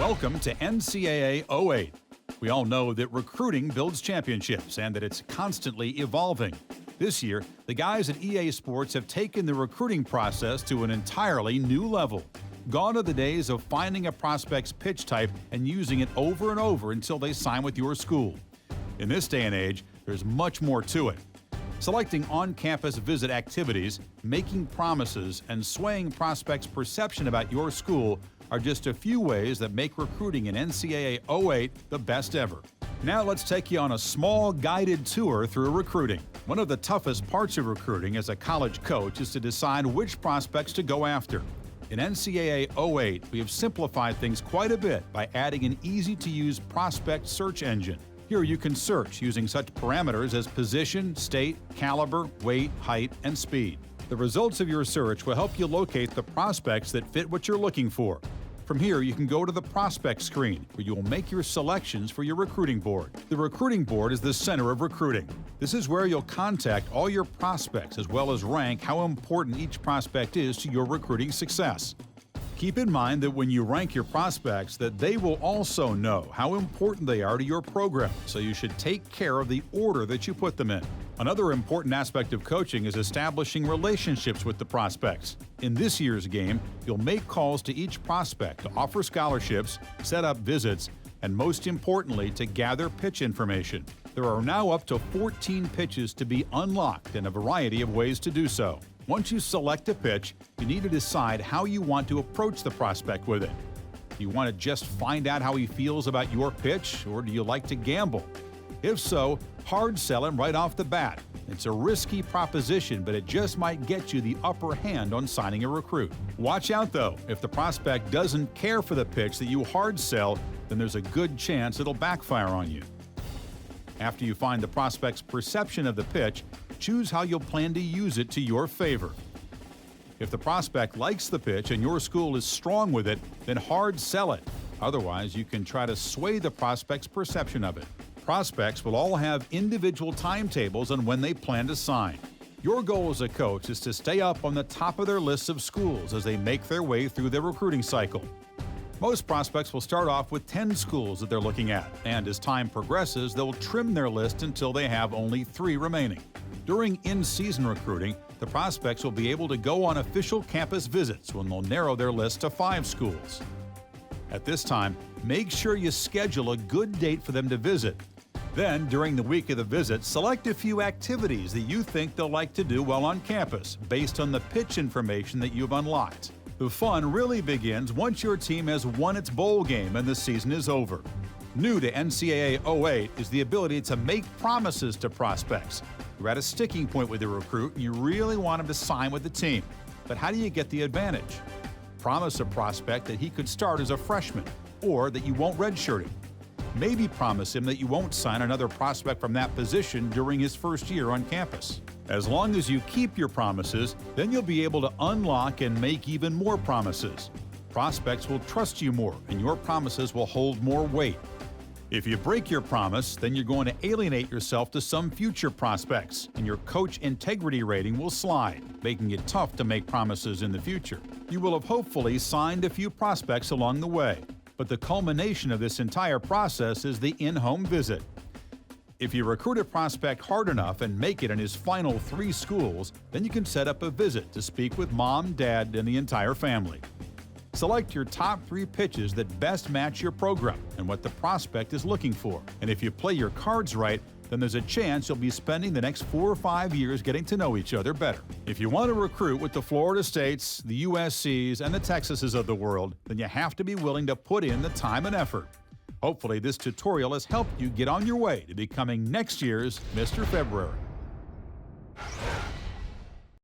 Welcome to NCAA 08. We all know that recruiting builds championships and that it's constantly evolving. This year, the guys at EA Sports have taken the recruiting process to an entirely new level. Gone are the days of finding a prospect's pitch type and using it over and over until they sign with your school. In this day and age, there's much more to it. Selecting on-campus visit activities, making promises, and swaying prospects' perception about your school are just a few ways that make recruiting in NCAA 08 the best ever. Now let's take you on a small guided tour through recruiting. One of the toughest parts of recruiting as a college coach is to decide which prospects to go after. In NCAA 08, we have simplified things quite a bit by adding an easy-to-use prospect search engine. Here you can search using such parameters as position, state, caliber, weight, height, and speed. The results of your search will help you locate the prospects that fit what you're looking for. From here, you can go to the prospect screen, where you will make your selections for your recruiting board. The recruiting board is the center of recruiting. This is where you'll contact all your prospects as well as rank how important each prospect is to your recruiting success. Keep in mind that when you rank your prospects, that they will also know how important they are to your program, so you should take care of the order that you put them in. Another important aspect of coaching is establishing relationships with the prospects. In this year's game, you'll make calls to each prospect to offer scholarships, set up visits, and most importantly, to gather pitch information. There are now up to 14 pitches to be unlocked and a variety of ways to do so. Once you select a pitch, you need to decide how you want to approach the prospect with it. Do you want to just find out how he feels about your pitch, or do you like to gamble? If so, hard sell him right off the bat. It's a risky proposition, but it just might get you the upper hand on signing a recruit. Watch out though, if the prospect doesn't care for the pitch that you hard sell, then there's a good chance it'll backfire on you. After you find the prospect's perception of the pitch, choose how you'll plan to use it to your favor. If the prospect likes the pitch and your school is strong with it, then hard sell it. Otherwise, you can try to sway the prospect's perception of it. Prospects will all have individual timetables on when they plan to sign. Your goal as a coach is to stay up on the top of their lists of schools as they make their way through their recruiting cycle. Most prospects will start off with 10 schools that they're looking at, and as time progresses, they'll trim their list until they have only 3 remaining. During in-season recruiting, the prospects will be able to go on official campus visits when they'll narrow their list to 5 schools. At this time, make sure you schedule a good date for them to visit. Then, during the week of the visit, select a few activities that you think they'll like to do while on campus, based on the pitch information that you've unlocked. The fun really begins once your team has won its bowl game and the season is over. New to NCAA 08 is the ability to make promises to prospects. You're at a sticking point with the recruit and you really want him to sign with the team. But how do you get the advantage? Promise a prospect that he could start as a freshman, or that you won't redshirt him. Maybe promise him that you won't sign another prospect from that position during his first year on campus. As long as you keep your promises, then you'll be able to unlock and make even more promises. Prospects will trust you more, and your promises will hold more weight. If you break your promise, then you're going to alienate yourself to some future prospects, and your coach integrity rating will slide, making it tough to make promises in the future. You will have hopefully signed a few prospects along the way, but the culmination of this entire process is the in-home visit. If you recruit a prospect hard enough and make it in his final 3 schools, then you can set up a visit to speak with mom, dad, and the entire family. Select your top 3 pitches that best match your program and what the prospect is looking for. And if you play your cards right, then there's a chance you'll be spending the next 4 or 5 years getting to know each other better. If you want to recruit with the Florida States, the USCs, and the Texases of the world, then you have to be willing to put in the time and effort. Hopefully this tutorial has helped you get on your way to becoming next year's Mr. February.